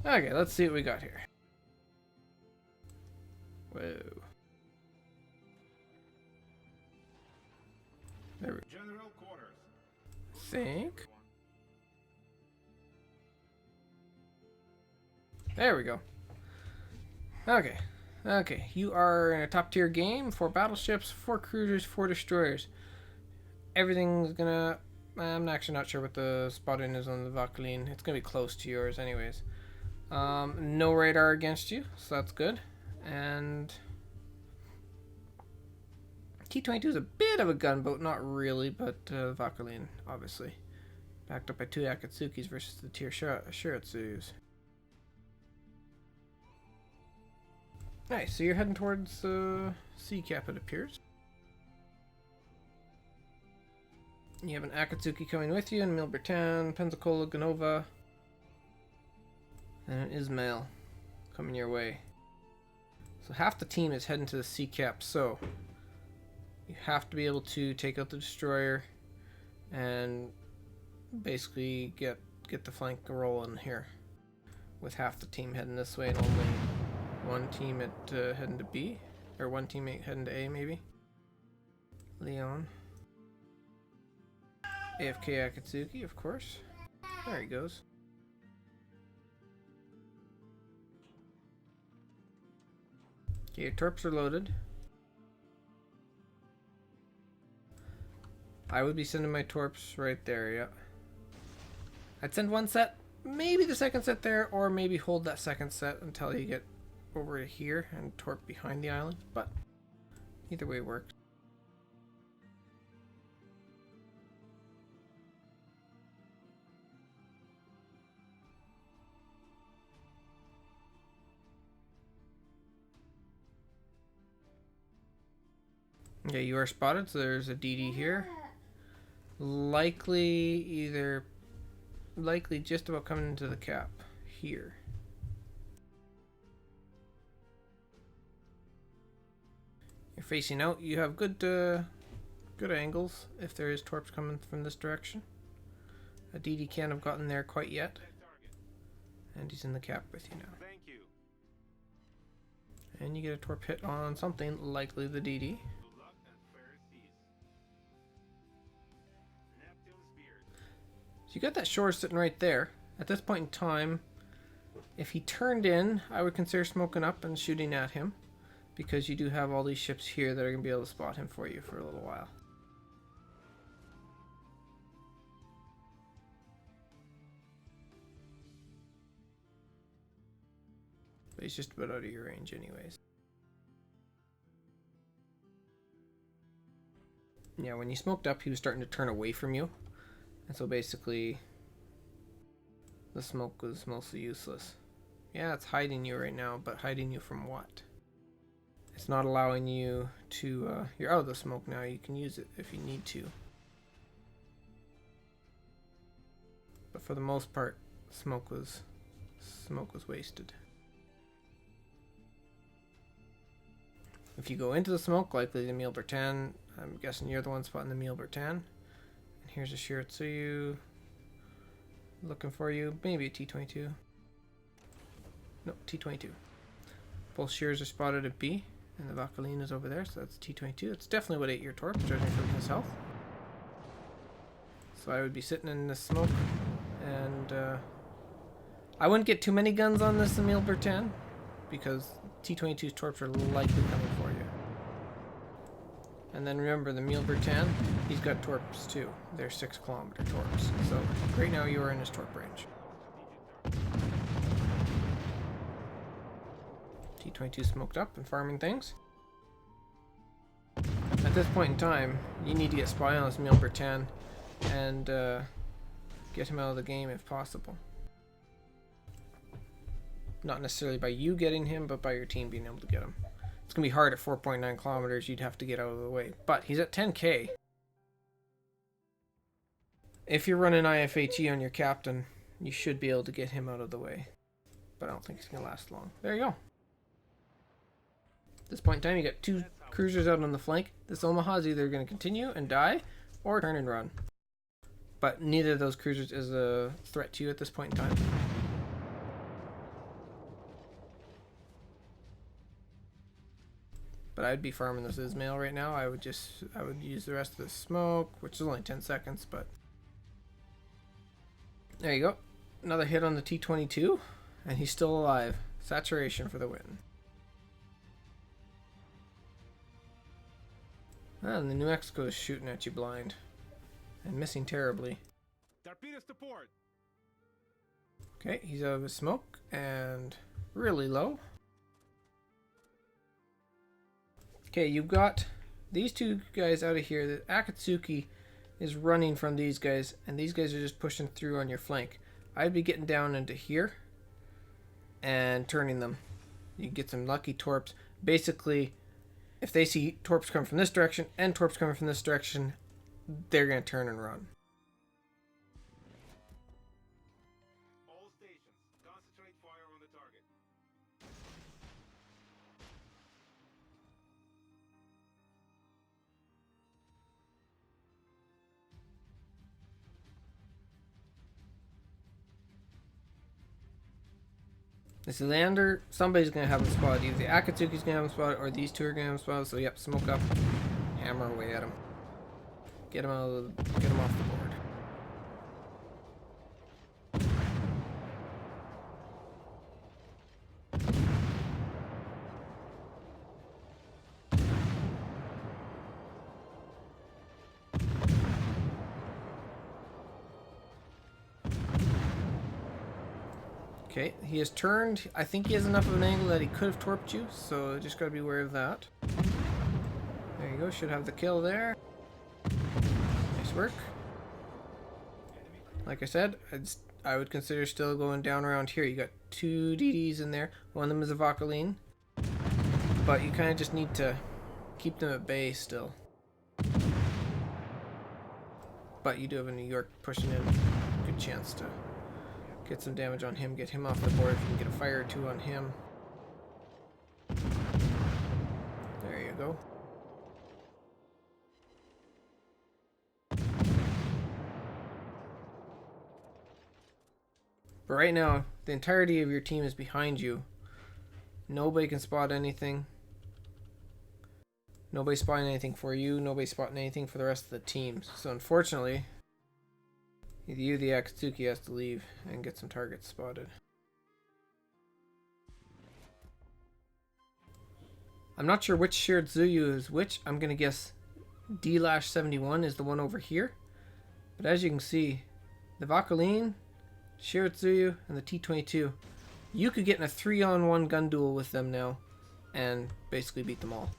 Okay, let's see what we got here. Whoa. There we go. General quarters. Think. There we go. Okay. Okay. You are in a top tier game. 4 battleships, 4 cruisers, 4 destroyers. Everything's gonna... I'm actually not sure what the spotting is on the Valkyrie. It's gonna be close to yours anyways. No radar against you, so that's good. And T-22 is a bit of a gunboat, not really, but Valkyrie, obviously. Backed up by 2 Akatsukis versus the tier Shiratsus. Nice, so you're heading towards Sea Cap, it appears. You have an Akatsuki coming with you, and Milbertan, Pensacola, Ganova, and an Ismail coming your way. So half the team is heading to the Sea Cap, so you have to be able to take out the destroyer and basically get the flank rolling here, with half the team heading this way and only one team heading to B, or one teammate heading to A maybe. Leon. AFK Akatsuki, of course. There he goes. Okay, your torps are loaded. I would be sending my torps right there, yeah. I'd send one set, maybe the second set there, or maybe hold that second set until you get over here and torp behind the island, but either way works. Okay, you are spotted, so there's a DD here. Likely just about coming into the cap here. You're facing out. You have good angles if there is torps coming from this direction. A DD can't have gotten there quite yet. And he's in the cap with you now. Thank you. And you get a torp hit on something, likely the DD. So you got that shore sitting right there. At this point in time, if he turned in, I would consider smoking up and shooting at him, because you do have all these ships here that are going to be able to spot him for you for a little while. But he's just about out of your range anyways. Yeah, when you smoked up, he was starting to turn away from you. And so basically, the smoke was mostly useless. Yeah, it's hiding you right now, but hiding you from what? It's not allowing you to, you're out of the smoke now, you can use it if you need to. But for the most part, smoke was wasted. If you go into the smoke, likely the Milbertan, I'm guessing you're the one spotting the Milbertan. Here's a Shiratsu looking for you. Maybe a T-22. No, T-22. Both shears are spotted at B, and the Valkyrie is over there, so that's T-22. It's definitely what ate your torp, judging from his health. So I would be sitting in this smoke, and I wouldn't get too many guns on this Emil Bertin, because T-22's torps are likely coming for you. And then remember, the Emil Bertin, he's got torps too. They're 6 kilometer torps. So right now you are in his torp range. T-22 smoked up and farming things. At this point in time, you need to get spy on this Emil Bertin and get him out of the game if possible. Not necessarily by you getting him, but by your team being able to get him. It's going to be hard at 4.9 kilometers. You'd have to get out of the way. But he's at 10k. If you're running IFHE on your captain, you should be able to get him out of the way. But I don't think he's going to last long. There you go. At this point in time, you got 2 cruisers out on the flank. This Omaha is either going to continue and die, or turn and run. But neither of those cruisers is a threat to you at this point in time. I'd be farming this Ismail right now. I would use the rest of the smoke, which is only 10 seconds, but there you go. Another hit on the T-22, and he's still alive. Saturation for the win. And the New Mexico is shooting at you blind and missing terribly. Torpedo support. Okay, he's out of his smoke and really low. Okay, you've got these two guys out of here. The Akatsuki is running from these guys, and these guys are just pushing through on your flank. I'd be getting down into here and turning them. You get some lucky torps. Basically, if they see torps coming from this direction and torps coming from this direction, they're going to turn and run. All stations, concentrate fire on the target. This is Lander. Somebody's going to have him spotted. Either the Akatsuki's going to have him spotted or these two are going to have him spotted. So, yep, smoke up. Hammer away at him. Get him off the board. Okay, he has turned. I think he has enough of an angle that he could have torped you, so just gotta be aware of that. There you go, should have the kill there. Nice work. Like I said, I would consider still going down around here. You got two DDs in there. One of them is a Vauquelin, but you kind of just need to keep them at bay still. But you do have a New York pushing in. Good chance to get some damage on him, get him off the board if you can get a fire or two on him. There you go. But right now, the entirety of your team is behind you. Nobody can spot anything. Nobody's spotting anything for you. Nobody's spotting anything for the rest of the team. So unfortunately, either you or the Akatsuki has to leave and get some targets spotted. I'm not sure which Shiratsuyu is which. I'm going to guess D-71 is the one over here. But as you can see, the Vauquelin, Shiratsuyu, and the T-22, you could get in a 3-on-1 gun duel with them now and basically beat them all.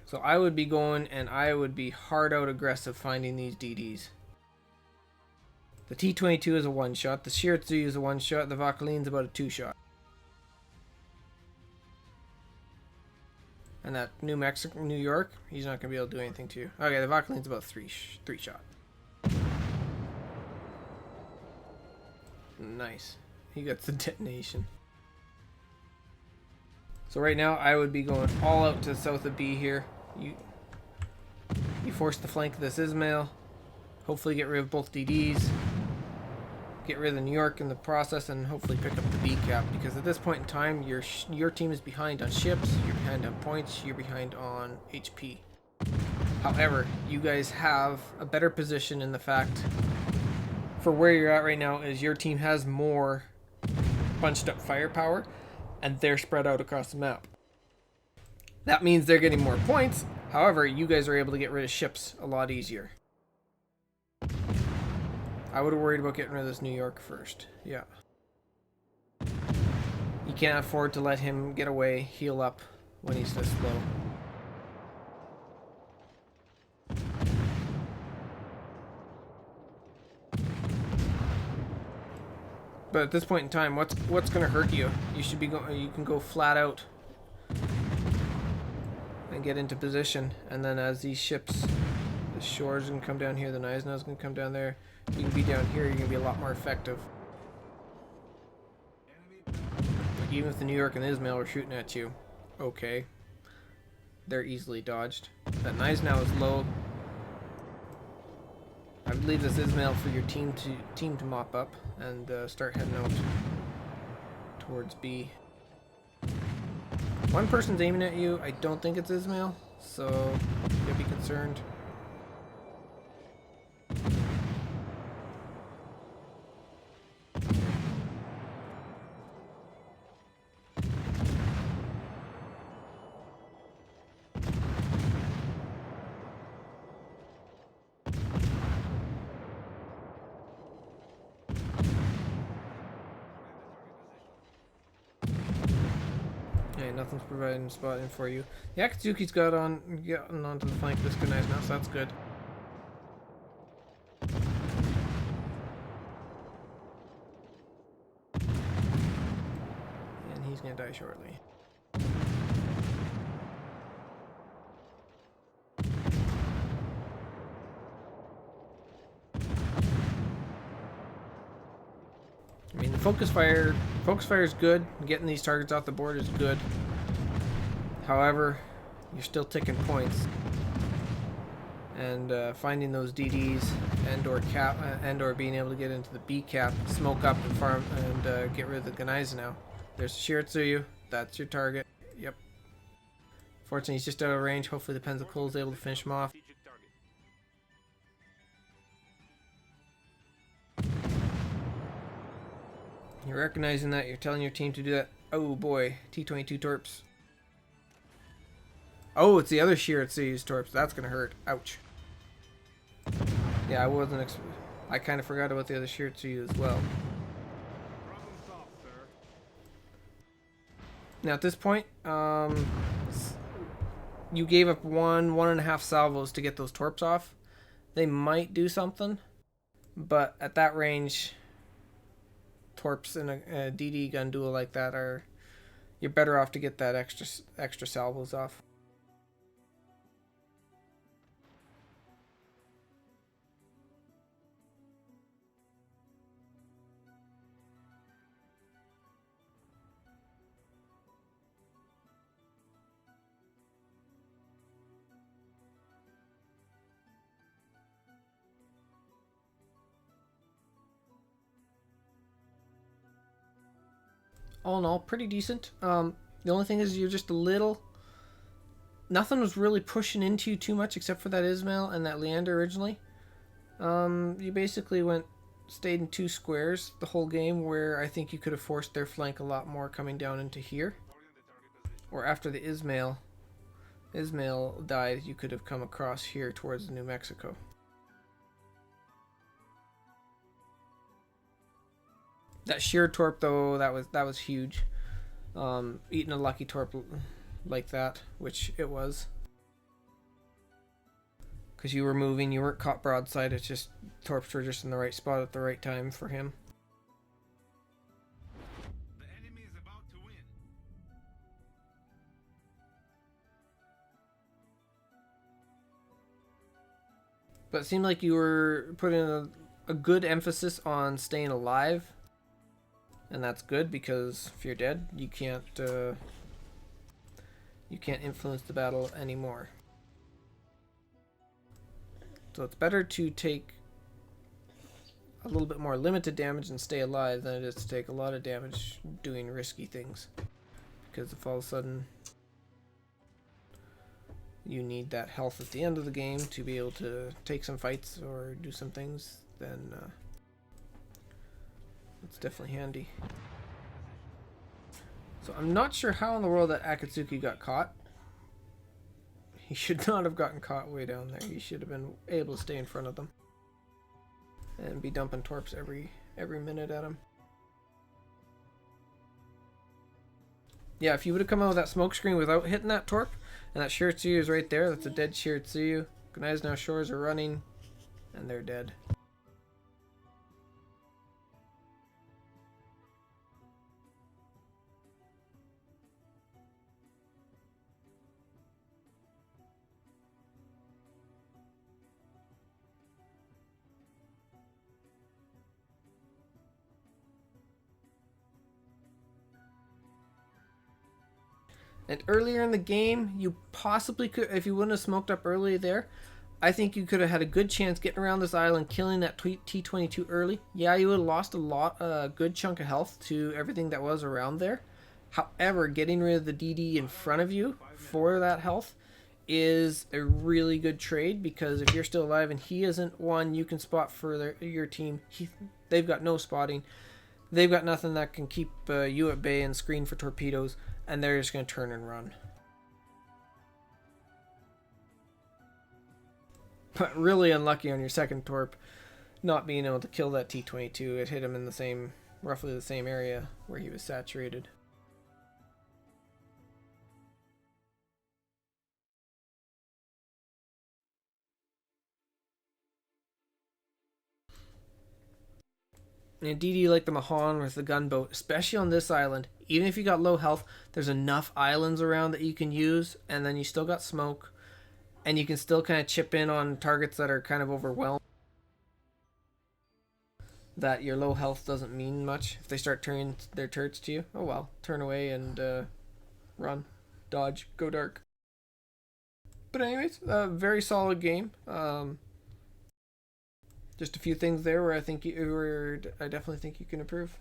So I would be going and I would be hard out aggressive finding these DDs. The T-22 is a one-shot, the Shiratsuyu is a one-shot, the Vauquelin's about a two-shot. And that New York, he's not going to be able to do anything to you. Okay, the Vauquelin's about three-shot. Nice. He got the detonation. So right now I would be going all out to the south of B here. You force the flank of this Ismail. Hopefully get rid of both DDs. Get rid of the New York in the process and hopefully pick up the B cap, because at this point in time your team is behind on ships, you're behind on points, you're behind on HP. However, you guys have a better position in the fact for where you're at right now is your team has more bunched up firepower and they're spread out across the map. That means they're getting more points. However, you guys are able to get rid of ships a lot easier. I would have worried about getting rid of this New York first. Yeah. You can't afford to let him get away, heal up when he's this low. But at this point in time, what's going to hurt you? You should be you can go flat out and get into position, and then as these ships, the Shore's going to come down here, the Gneisenau's going to come down there, you can be down here, you're going to be a lot more effective. Like even if the New York and Ismail are shooting at you, okay, they're easily dodged. That Gneisenau is low. I would leave this Ismail for your team to mop up and start heading out towards B. One person's aiming at you. I don't think it's Ismail, so you gotta be concerned. Yeah, nothing's providing spotting for you. The Akatsuki's gotten onto the flank of this Gunai now, so that's good. And he's gonna die shortly. I mean, the focus fire is good. Getting these targets off the board is good. However, you're still taking points, and finding those DDs and/or being able to get into the B cap, smoke up and farm and get rid of the Gunai now. There's Shiratsuyu. That's your target. Yep. Fortunately, he's just out of range. Hopefully, the Pensacola is able to finish him off. You're recognizing that. You're telling your team to do that. Oh boy, T-22 Torps. Oh, it's the other Shiratsuyu's Torps. That's gonna hurt. Ouch. Yeah, I kind of forgot about the other Shiratsuyu as well. Now at this point, you gave up one and a half salvos to get those Torps off. They might do something, but at that range, Torps in a DD gun duel like that you're better off to get that extra salvos off. All in all, pretty decent. The only thing is you're just a little... Nothing was really pushing into you too much except for that Ismail and that Leander originally. You basically stayed in 2 squares the whole game, where I think you could have forced their flank a lot more coming down into here. Or after the Ismail died, you could have come across here towards New Mexico. That sheer torp though, that was huge. Eating a lucky torp like that, which it was, because you were moving, you weren't caught broadside. It's just torps were just in the right spot at the right time for him. The enemy is about to win. But it seemed like you were putting a good emphasis on staying alive. And that's good, because if you're dead, you can't influence the battle anymore. So it's better to take a little bit more limited damage and stay alive than it is to take a lot of damage doing risky things. Because if all of a sudden you need that health at the end of the game to be able to take some fights or do some things, then it's definitely handy. So I'm not sure how in the world that Akatsuki got caught. He should not have gotten caught way down there. He should have been able to stay in front of them and be dumping torps every minute at him. Yeah, if you would have come out with that smoke screen without hitting that torp, and that Shiratsuyu is right there, that's a dead Shiratsuyu. Gunai's now shores are running, and they're dead. And earlier in the game, you possibly could, if you wouldn't have smoked up early there, I think you could have had a good chance getting around this island, killing that T-22 early. Yeah, you would have lost a good chunk of health to everything that was around there, However, getting rid of the DD in front of you for that health is a really good trade, because if you're still alive and he isn't, one, you can spot for your team. They've got no spotting. They've got nothing that can keep you at bay and screen for torpedoes, and they're just going to turn and run. But really unlucky on your second torp not being able to kill that T-22. It hit him in the same, roughly the same area where he was saturated. And a DD like the Mahan with the gunboat, especially on this island, even if you got low health, there's enough islands around that you can use, and then you still got smoke, and you can still kind of chip in on targets that are kind of overwhelmed. That your low health doesn't mean much. If they start turning their turrets to you, oh well, turn away and run, dodge, go dark. But anyways, a very solid game. Just a few things there where I definitely think you can improve.